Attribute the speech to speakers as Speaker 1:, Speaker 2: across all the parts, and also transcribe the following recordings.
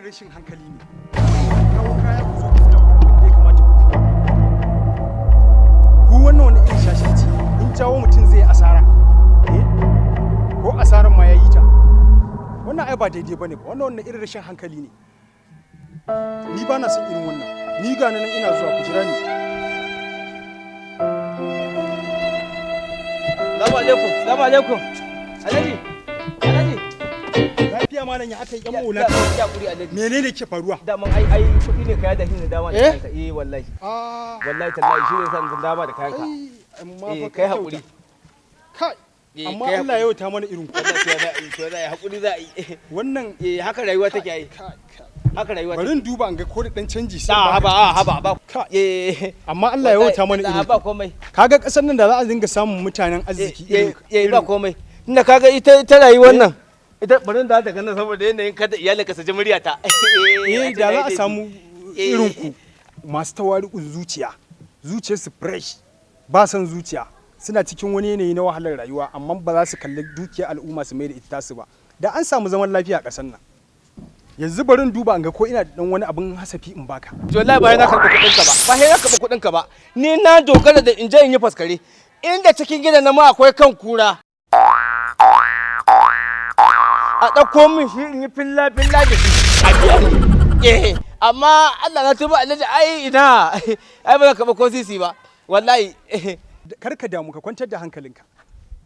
Speaker 1: rashin hankali ne. Kawo kaya ku zo ku tsaya ku abin da ya kamata ku yi. Ku wannan wani irin shashanci in jawo mutum zai asara. Ko asaran ma ya yi ta. Wannan ai ba daidai bane ba. Wannan irin rashin hankali ne. Ni ba na son irin wannan. Ni ga nan ina zuwa ku jira ni.
Speaker 2: Salamu alaikum. Alhaji.
Speaker 1: Lafiya malam ya aka yi yan maula. Menene ke faruwa?
Speaker 2: Daman ai kuɗi ne kaya da hin da dama da kanka. Wallahi. Wallahi tallahi shi ne san dama da kayanka.
Speaker 1: Amma
Speaker 2: kai hakuri.
Speaker 1: Kai. Amma Allah ya yauta mana irin ku.
Speaker 2: Wallahi to za a yi hakuri za a yi.
Speaker 1: Wannan
Speaker 2: haka rayuwa take yi. Haka rayuwa take.
Speaker 1: Bari in duba an ga ko da dan canji sai
Speaker 2: haba.
Speaker 1: Amma Allah ya yauta mana irin ku.
Speaker 2: Ba komai.
Speaker 1: Kaga kasar nan da za a dinga samun mutanen arziki irin
Speaker 2: ba komai. Tunda kaga ita rayuwar nan. Ita bari da ta ganna saboda yanayin kada iyalinka su ji muryata.
Speaker 1: Da za a samu irin ku masu tawari'un zuciyarsu fresh ba san zuciya suna cikin wani yanayi na wahalar rayuwa amma ba za su kalli dukiyar al'umma su mai da ita su ba da an samu zaman lafiya a ƙasar nan. Yanzu bari in duba an ga ko ina da dan wani abin hasafi in baka.
Speaker 2: To wallahi ba na karɓi kuɗin ka ba. Ba sai na karɓi kuɗin ka ba. Ni na dogara da in je in yi faskare. Inda cikin gidan na ma akwai kan kura. A ɗauko min shi in yi filla da shi a biya ni. Amma Allah na tuba Alhaji ai ina ai ba za ka ba ko sisi ba wallahi.
Speaker 1: Kar ka damu ka kwantar da hankalinka.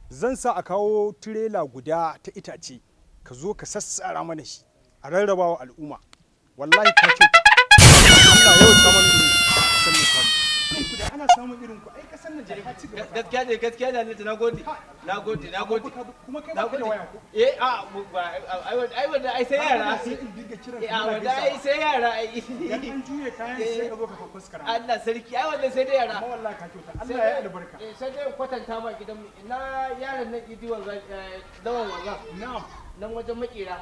Speaker 1: Zan sa a kawo tirela guda ta itace ka zo ka sassara mana shi a rarrabawa al'umma. Wallahi ka ce Allah yau ta mana irin sannan samu. Da ana samun irin ku ai kasan nan jari ci gaba.
Speaker 2: Gaskiya ne nagode.
Speaker 1: Kuma kai ba ka da waya ko?
Speaker 2: Ai wanda ai sai yara.
Speaker 1: Sai in dinga kiran
Speaker 2: wanda ai sai yara ai.
Speaker 1: Dan an juye kayan sai ka zo ka fuskara.
Speaker 2: Allah sarki ai wanda sai da yara.
Speaker 1: Amma wallahi ka kyauta. Allah ya albarka.
Speaker 2: Sai dai kwatanta ma gidan mu. Ina yaran nan idi wanzan lawan wanzan.
Speaker 1: Na'am.
Speaker 2: Nan wajen makera.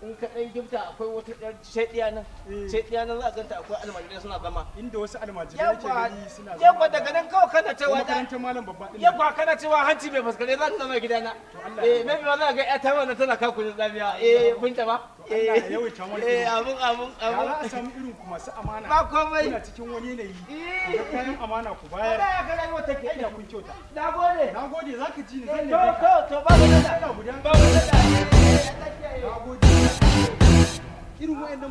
Speaker 1: In
Speaker 2: ka dan gifta akwai wata ɗan shediya nan. Shediya nan za ka ganta akwai almajirai suna zama.
Speaker 1: Inda wasu almajirai yake gani suna zama.
Speaker 2: Yabba daga nan kawai kana cewa
Speaker 1: makarantar malam babba din.
Speaker 2: Yabba kana cewa hanci bai faskare za ta zama gidana. Maybe ba za ka ga ƴata wannan tana kakunin tsamiya. Binta ba.
Speaker 1: Allah ya yawaita mana.
Speaker 2: Amin.
Speaker 1: Za a samu irin ku masu amana.
Speaker 2: Ba komai.
Speaker 1: Kuna cikin wani yanayi. Ku kayan amana ku bayar.
Speaker 2: Allah ya ga rayuwar take.
Speaker 1: Ai da kun kyauta.
Speaker 2: Nagode
Speaker 1: zaka ji ni zan ne.
Speaker 2: To ba mu da.
Speaker 1: Nagode. Irin wayannan